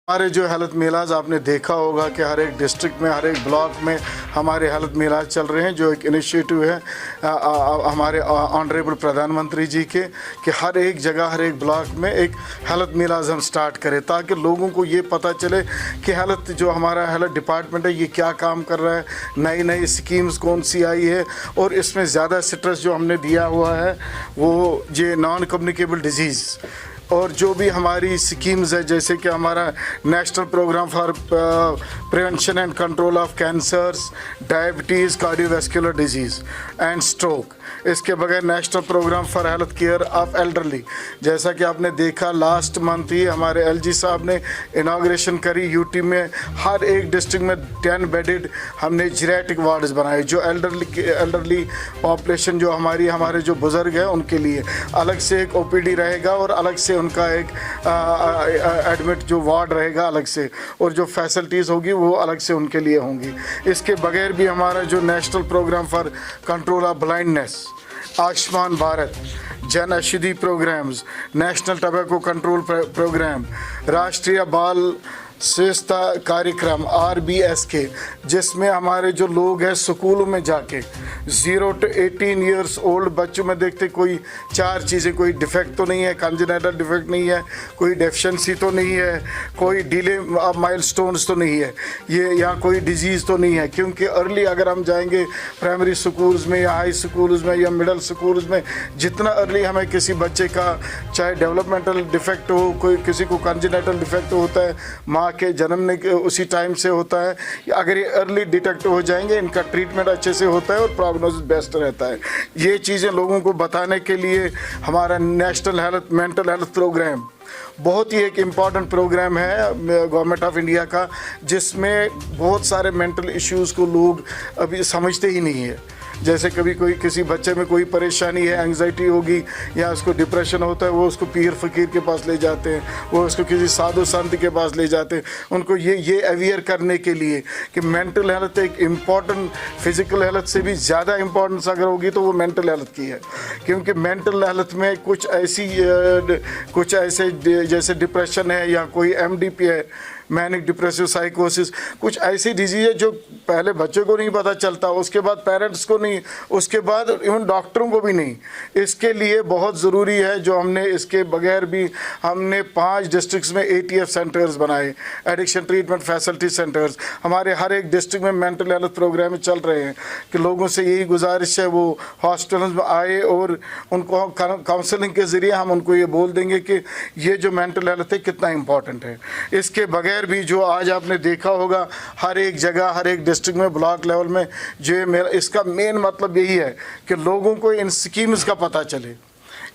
हमारे जो हेल्थ मेलाज आपने देखा होगा कि हर एक डिस्ट्रिक्ट में, हर एक ब्लॉक में हमारे हेल्थ मेलाज चल रहे हैं, जो एक इनिशिएटिव है हमारे ऑनरेबल प्रधानमंत्री जी के, कि हर एक जगह, हर एक ब्लॉक में एक हेल्थ मेलाज हम स्टार्ट करें, ताकि लोगों को ये पता चले कि हेल्थ जो हमारा हेल्थ डिपार्टमेंट है ये क्या काम कर रहा है, नई नई स्कीम्स कौन सी आई है, और इसमें ज़्यादा स्ट्रेस जो हमने दिया हुआ है वो ये नॉन कम्युनिकेबल डिजीज़ और जो भी हमारी स्कीम्स है, जैसे कि हमारा national program for prevention and control of cancers, diabetes, cardiovascular disease and stroke, इसके बगैर national program for health care of elderly, जैसा कि आपने देखा लास्ट मंथ ही हमारे एलजी साहब ने इनाग्रेशन करी यूटी में, हर एक डिस्ट्रिक्ट में 10 बेडेड हमने जीरेटिक वार्ड्स बनाए, जो एल्डरली पॉपुलेशन जो हमारे जो बुज़ुर्ग हैं उनके लिए अलग से एक ओपीडी रहेगा और अलग से उनका एक एडमिट जो वार्ड रहेगा अलग से, और जो फैसिलिटीज़ होगी वो अलग से उनके लिए होंगी। इसके बगैर भी हमारा जो national program for control of blindness, Ayushman Bharat, Jan Aushadhi programs, national tobacco control program, राष्ट्रीय बाल श्रेष्ठता कार्यक्रम RBS के, जिसमें हमारे जो लोग हैं स्कूलों में जाके 0 to 18 ईयर्स ओल्ड बच्चों में देखते कोई 4 चीज़ें, कोई डिफेक्ट तो नहीं है, कंजेनिटल डिफेक्ट नहीं है, कोई डेफिशिएंसी तो नहीं है, कोई डिले ऑफ माइलस्टोन्स तो नहीं है, ये या कोई डिजीज़ तो नहीं है, क्योंकि अर्ली अगर हम जाएंगे प्राइमरी स्कूल्स में या हाई स्कूल्स में या मिडिल स्कूल्स में, जितना अर्ली हमें किसी बच्चे का चाहे डेवलपमेंटल डिफेक्ट हो, कोई किसी को कंजेनिटल डिफेक्ट होता है, माँ के जन्मने के उसी टाइम से होता है, अगर ये अर्ली डिटेक्ट हो जाएंगे इनका ट्रीटमेंट अच्छे से होता है और प्रोग्नोसिस बेस्ट रहता है। ये चीज़ें लोगों को बताने के लिए हमारा national health mental health program बहुत ही एक इम्पॉर्टेंट प्रोग्राम है गवर्नमेंट ऑफ इंडिया का, जिसमें बहुत सारे मेंटल इश्यूज़ को लोग अभी समझते ही नहीं है। जैसे कभी कोई किसी बच्चे में कोई परेशानी है, एंग्जाइटी होगी या उसको डिप्रेशन होता है, वो उसको पीर फ़कीर के पास ले जाते हैं, वो उसको किसी साधु संत के पास ले जाते हैं, उनको ये अवेयर करने के लिए कि मेंटल हेल्थ एक इम्पॉर्टेंट, फिज़िकल हेल्थ से भी ज़्यादा इम्पॉर्टेंस अगर होगी तो वो मेंटल हेल्थ की है, क्योंकि मेंटल हेल्थ में कुछ ऐसे जैसे डिप्रेशन है या कोई MDP है, मैनिक डिप्रेसिव साइकोसिस, कुछ ऐसी डिजीज़ है जो पहले बच्चों को नहीं पता चलता, उसके बाद पेरेंट्स को नहीं, उसके बाद इवन डॉक्टरों को भी नहीं। इसके लिए बहुत ज़रूरी है जो हमने इसके बगैर भी हमने 5 डिस्ट्रिक्ट्स में ATF सेंटर्स बनाए, एडिक्शन ट्रीटमेंट फैसिलिटी सेंटर्स, हमारे हर एक डिस्ट्रिक्ट में मेंटल हेल्थ प्रोग्राम चल रहे हैं कि लोगों से यही गुजारिश है वो हॉस्पिटल्स में आए और उनको काउंसलिंग के ज़रिए हम उनको ये बोल देंगे कि ये जो मेंटल हेल्थ है कितना इम्पॉर्टेंट है। इसके बगैर भी जो आज आपने देखा होगा हर एक जगह, हर एक डिस्ट्रिक्ट में, ब्लॉक लेवल में, जो मेरा इसका मेन मतलब यही है कि लोगों को इन स्कीम्स का पता चले।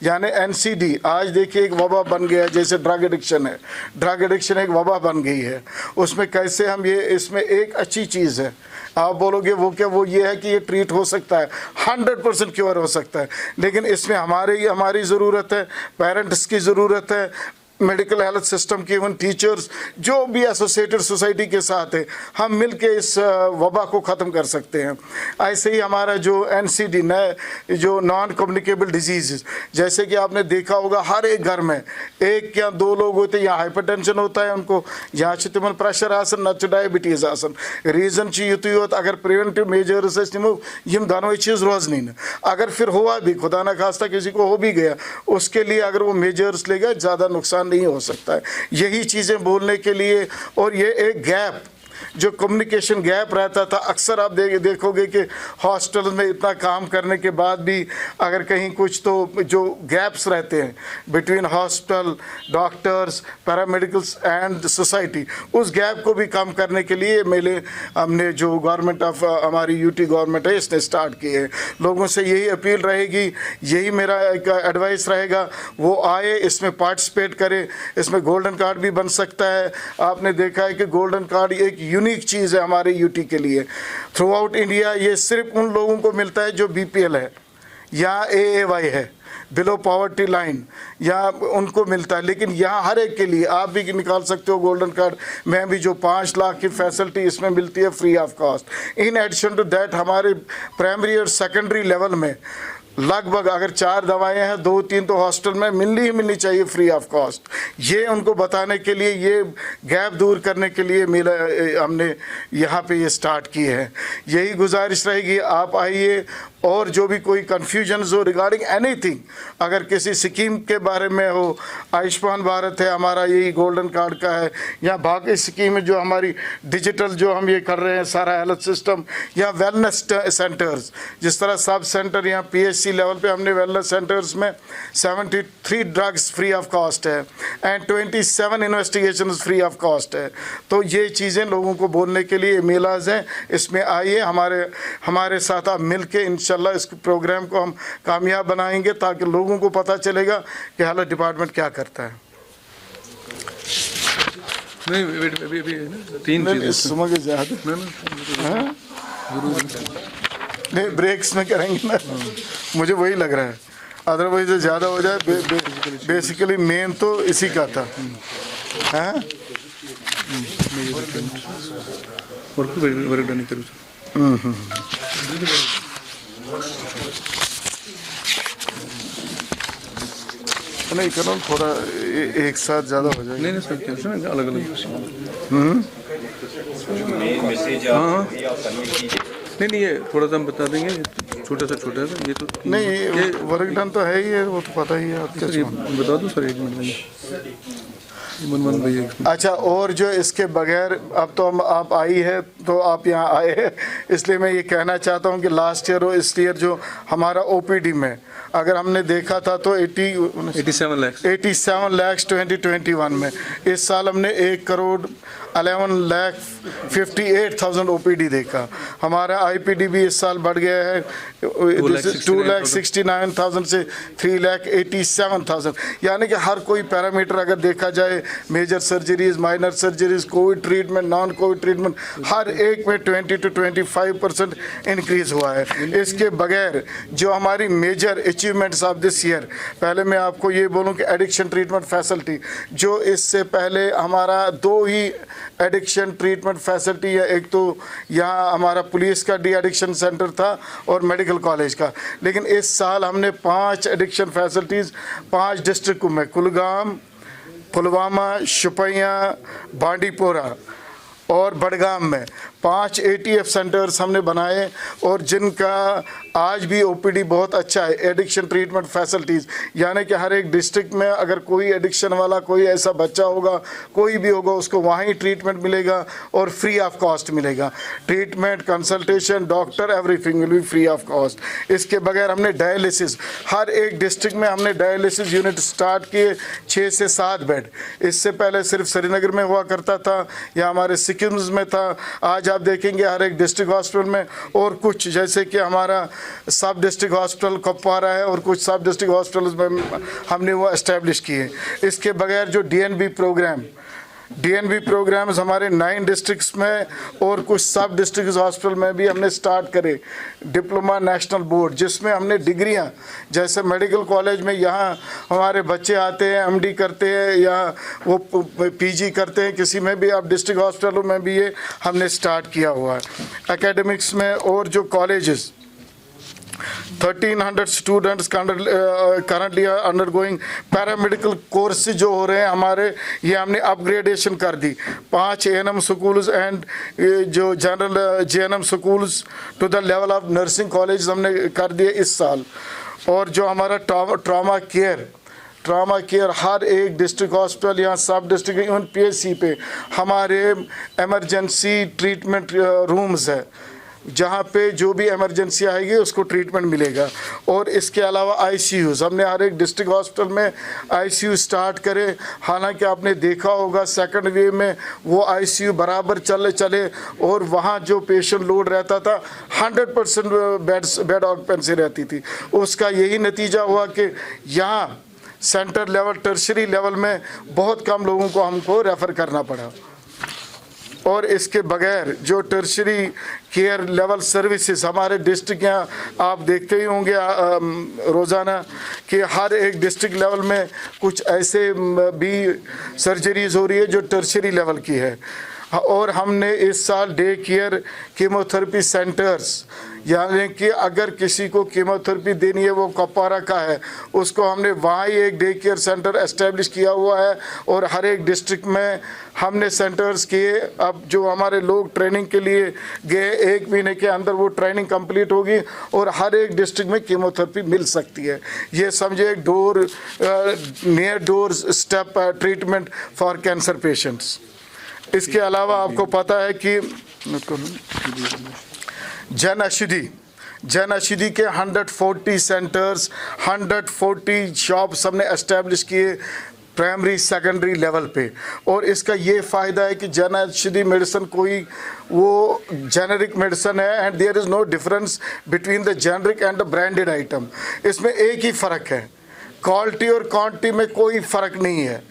यानी NCD आज देखिए एक वबा बन गया, जैसे ड्रग एडिक्शन है, ड्रग एडिक्शन एक वबा बन गई है, उसमें कैसे हम ये, इसमें एक अच्छी चीज़ है, आप बोलोगे वो क्या, वो ये है कि ये ट्रीट हो सकता है, 100% क्योर हो सकता है, लेकिन इसमें हमारी ज़रूरत है, पेरेंट्स की ज़रूरत है, मेडिकल हेल्थ सिस्टम के, इवन टीचर्स जो भी एसोसिएटेड सोसाइटी के साथ है, हम मिलके इस वबा को ख़त्म कर सकते हैं। ऐसे ही हमारा जो NCD जो नॉन कम्युनिकेबल डिजीज़, जैसे कि आपने देखा होगा हर एक घर में 1 या 2 लोग होते हैं, या हाइपरटेंशन होता है उनको, या तिमन प्रेशर आसन न डायबिटीज़ आसन, रीज़न युत अगर प्रिवेंटिव मेजर्स यम दोनों चीज़ रोजनी न, अगर फिर हुआ भी, खुदा न खास्ता किसी को हो भी गया, उसके लिए अगर वो मेजर्स लेगा ज़्यादा नुकसान नहीं हो सकता है। यही चीज़ें बोलने के लिए, और ये एक गैप जो कम्युनिकेशन गैप रहता था, अक्सर आप देखोगे कि हॉस्टल में इतना काम करने के बाद भी अगर कहीं कुछ तो जो गैप्स रहते हैं between hospital, doctors, paramedicals and society, उस गैप को भी कम करने के लिए मेले हमने जो गवर्नमेंट ऑफ हमारी UT गवर्नमेंट है इसने स्टार्ट किए हैं। लोगों से यही अपील रहेगी, यही मेरा एक एडवाइस रहेगा, वो आए, इसमें पार्टिसिपेट करें, इसमें गोल्डन कार्ड भी बन सकता है। आपने देखा है कि गोल्डन कार्ड एक यूनिक चीज़ है हमारे UT के लिए। थ्रू आउट इंडिया ये सिर्फ उन लोगों को मिलता है जो BPL है या AAY है, बिलो पॉवर्टी लाइन, या उनको मिलता है, लेकिन यहाँ हर एक के लिए आप भी निकाल सकते हो गोल्डन कार्ड में भी, जो 5 लाख की फैसिलिटी इसमें मिलती है free of cost. In addition to that हमारे प्राइमरी और सेकेंडरी लेवल में लगभग अगर 4 दवाएं हैं 2-3 तो हॉस्टल में मिलनी ही मिलनी चाहिए फ्री ऑफ कॉस्ट। ये उनको बताने के लिए, ये गैप दूर करने के लिए मेला हमने यहाँ पे ये स्टार्ट की है। यही गुजारिश रहेगी, आप आइए और जो भी कोई कन्फ्यूजन हो रिगार्डिंग एनीथिंग, अगर किसी स्कीम के बारे में हो, आयुष्मान भारत है हमारा, यही गोल्डन कार्ड का है, या बाकी स्कीम है जो हमारी डिजिटल जो हम ये कर रहे हैं सारा हेल्थ सिस्टम, या वेलनेस सेंटर्स, जिस तरह सब सेंटर यहाँ PHC लेवल पे हमने वेलनेस सेंटर्स में 73 ड्रग्स फ्री ऑफ कॉस्ट है and 27 investigation free of cost है। तो ये चीज़ें लोगों को बोलने के लिए मेलाज हैं, इसमें आइए हमारे साथ आप मिल के इंशाल्लाह इस प्रोग्राम को हम कामयाब बनाएंगे, ताकि लोगों को पता चलेगा कि हेल्थ डिपार्टमेंट क्या करता है। नहीं ब्रेक्स में करेंगे ना, मुझे वही लग रहा है, अदरवाइज ज़्यादा हो जाए। बेसिकली मेन तो इसी का था। नहीं करो थोड़ा एक साथ ज़्यादा हो जाएगा। नहीं सर, अलग अलग। नहीं ये थोड़ा सा हम बता देंगे, छोटा सा ये तो नहीं, ये वर्क डन तो है ही है, वो तो पता ही है आपको। बता दो सर, 1 मिनट में। अच्छा, और जो इसके बगैर अब तो हम आप आई है तो आप यहाँ आए हैं, इसलिए मैं ये कहना चाहता हूँ कि लास्ट ईयर और इस ईयर जो हमारा OPD में अगर हमने देखा था तो 87 लाख 2021 में, इस साल हमने 1,11,58,000 OPD देखा। हमारा IPD भी इस साल बढ़ गया है 2,69,000 से 3,87,000, यानी कि हर कोई पैरामीटर अगर देखा जाए, major surgeries, minor surgeries, Covid treatment, non Covid treatment, हर एक में 20 to 25% इंक्रीज़ हुआ है। इसके बगैर जो हमारी major achievements of this year, पहले मैं आपको ये बोलूँ कि एडिक्शन ट्रीटमेंट फैसिलिटी, जो इससे पहले हमारा 2 ही एडिक्शन ट्रीटमेंट फैसिलिटी है, एक तो यहाँ हमारा पुलिस का डी एडिक्शन सेंटर था और मेडिकल कॉलेज का, लेकिन इस साल हमने 5 एडिक्शन फैसिलिटीज़ 5 डिस्ट्रिक्ट में, कुलगाम, पुलवामा, शुपियाँ, बांडीपोरा और बडगाम में 5 ATF सेंटर्स हमने बनाए, और जिनका आज भी OPD बहुत अच्छा है, एडिक्शन ट्रीटमेंट फैसिलिटीज़, यानी कि हर एक डिस्ट्रिक्ट में अगर कोई एडिक्शन वाला कोई ऐसा बच्चा होगा, कोई भी होगा, उसको वहाँ ही ट्रीटमेंट मिलेगा और फ्री ऑफ कॉस्ट मिलेगा। Treatment, consultation, doctor, everything will be free of cost. इसके बगैर हमने डायलिसिस, हर एक डिस्ट्रिक्ट में हमने डायलिसिस यूनिट स्टार्ट किए, 6 से 7 बेड। इससे पहले सिर्फ श्रीनगर में हुआ करता था या हमारे सिक्किम में था, आज आप देखेंगे हर एक डिस्ट्रिक्ट हॉस्पिटल में, और कुछ जैसे कि हमारा सब डिस्ट्रिक्ट हॉस्पिटल कुपवारा है और कुछ सब डिस्ट्रिक्ट हॉस्पिटल्स में हमने वो एस्टेब्लिश किए। इसके बगैर जो DNB प्रोग्राम्स हमारे 9 डिस्ट्रिक्ट्स में और कुछ सब डिस्ट्रिक्ट हॉस्पिटल में भी हमने स्टार्ट करे। डिप्लोमा नेशनल बोर्ड, जिसमें हमने डिग्रियां, जैसे मेडिकल कॉलेज में यहाँ हमारे बच्चे आते हैं, MD करते हैं या वो PG करते हैं, किसी में भी आप डिस्ट्रिक्ट हॉस्पिटलों में भी ये हमने स्टार्ट किया हुआ है। एकेडमिक्स में और जो colleges 1300 students currently undergoing paramedical course जो हो रहे हैं हमारे, ये हमने अपग्रेडेशन कर दी। 5 A&M स्कूल्स एंड जो general JNM schools to the level of nursing college हमने कर दिए इस साल। और जो हमारा ट्रॉमा केयर हर एक डिस्ट्रिक्ट हॉस्पिटल या सब डिस्ट्रिक्ट इवन PHC पे हमारे एमरजेंसी ट्रीटमेंट रूम्स है, जहाँ पे जो भी इमरजेंसी आएगी उसको ट्रीटमेंट मिलेगा। और इसके अलावा ICUs, हमने हर एक डिस्ट्रिक्ट हॉस्पिटल में ICU स्टार्ट करे। हालांकि आपने देखा होगा सेकंड वेव में वो ICU बराबर चले और वहाँ जो पेशेंट लोड रहता था 100% बेड ऑक्यूपेंसी रहती थी। उसका यही नतीजा हुआ कि यहाँ सेंटर लेवल, टर्शरी लेवल में बहुत कम लोगों को हमको रेफ़र करना पड़ा। और इसके बगैर जो टर्शरी केयर लेवल सर्विसेज हमारे डिस्ट्रिक्ट, यहाँ आप देखते ही होंगे रोज़ाना कि हर एक डिस्ट्रिक्ट लेवल में कुछ ऐसे भी सर्जरीज हो रही है जो टर्शरी लेवल की है। और हमने इस साल डे केयर कीमोथेरेपी सेंटर्स, यानी कि अगर किसी को कीमोथेरेपी देनी है वो कपारा का है, उसको हमने वहाँ ही एक डे केयर सेंटर एस्टेब्लिश किया हुआ है। और हर एक डिस्ट्रिक्ट में हमने सेंटर्स किए। अब जो हमारे लोग ट्रेनिंग के लिए गए, 1 महीने के अंदर वो ट्रेनिंग कंप्लीट होगी और हर एक डिस्ट्रिक्ट में कीमोथेरेपी मिल सकती है। ये समझे एक near door step treatment for cancer patients. इसके अलावा आपको पता है कि जन औषधि के 140 सेंटर्स, 140 शॉप्स हमने एस्टेब्लिश किए प्राइमरी सेकेंडरी लेवल पे। और इसका ये फ़ायदा है कि जन औषधि मेडिसिन कोई वो जेनरिक मेडिसिन है and there is no difference between the generic and the branded item. इसमें एक ही फ़र्क है, क्वालिटी और क्वांटिटी में कोई फ़र्क नहीं है।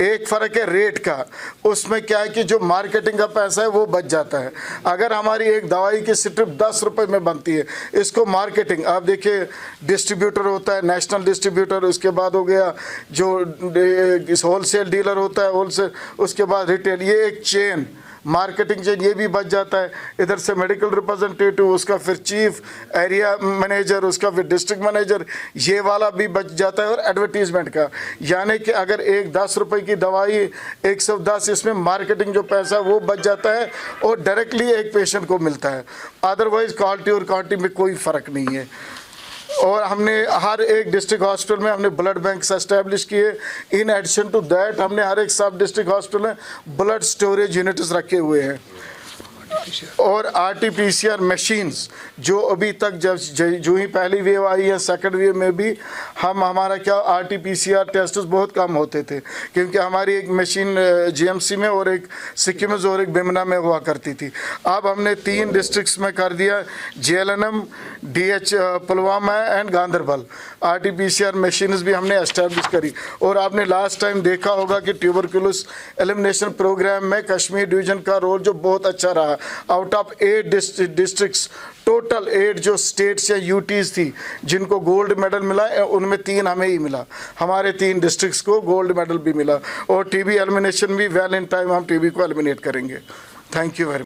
एक फ़र्क है रेट का, उसमें क्या है कि जो मार्केटिंग का पैसा है वो बच जाता है। अगर हमारी एक दवाई की सिर्फ 10 रुपये में बनती है, इसको मार्केटिंग, आप देखिए डिस्ट्रीब्यूटर होता है, नेशनल डिस्ट्रीब्यूटर, उसके बाद हो गया जो होलसेल डीलर होता है होलसेल, उसके बाद रिटेल, ये एक चेन, मार्केटिंग चेन, ये भी बच जाता है। इधर से मेडिकल रिप्रेजेंटेटिव, उसका फिर चीफ एरिया मैनेजर, उसका फिर डिस्ट्रिक्ट मैनेजर, ये वाला भी बच जाता है। और एडवर्टीजमेंट का, यानी कि अगर एक 10 रुपए की दवाई 110, इसमें मार्केटिंग जो पैसा है वो बच जाता है और डायरेक्टली एक पेशेंट को मिलता है। अदरवाइज क्वालिटी और क्वांटिटी में कोई फ़र्क नहीं है। और हमने हर एक डिस्ट्रिक्ट हॉस्पिटल में हमने ब्लड बैंक एस्टेब्लिश किए। इन एडिशन टू दैट हमने हर एक सब डिस्ट्रिक्ट हॉस्पिटल में ब्लड स्टोरेज यूनिट्स रखे हुए हैं। और RT-PCR मशीन्स जो अभी तक जो ही पहली वेव आई है, सेकंड वेव में भी हमारा क्या RT-PCR टेस्ट बहुत कम होते थे, क्योंकि हमारी एक मशीन GMC में और एक सिक्किम में और एक बिमना में हुआ करती थी। अब हमने 3 डिस्ट्रिक्ट्स में कर दिया, JLNM, DH Pulwama and Ganderbal. RT-PCR machines भी हमने एस्टेब्लिश करी। और आपने लास्ट टाइम देखा होगा कि ट्यूबरकुलोस एलिमिनेशन प्रोग्राम में कश्मीर डिवीज़न का रोल जो बहुत अच्छा रहा। आउट ऑफ 8 डिस्ट्रिक्ट्स, टोटल 8 जो स्टेट्स या यूटीज़ थी जिनको गोल्ड मेडल मिला, उनमें 3 हमें ही मिला। हमारे 3 डिस्ट्रिक्ट्स को गोल्ड मेडल भी मिला। और TB एलिमिनेशन भी वेल इन टाइम हम TB को एलिमिनेट करेंगे। Thank you very much.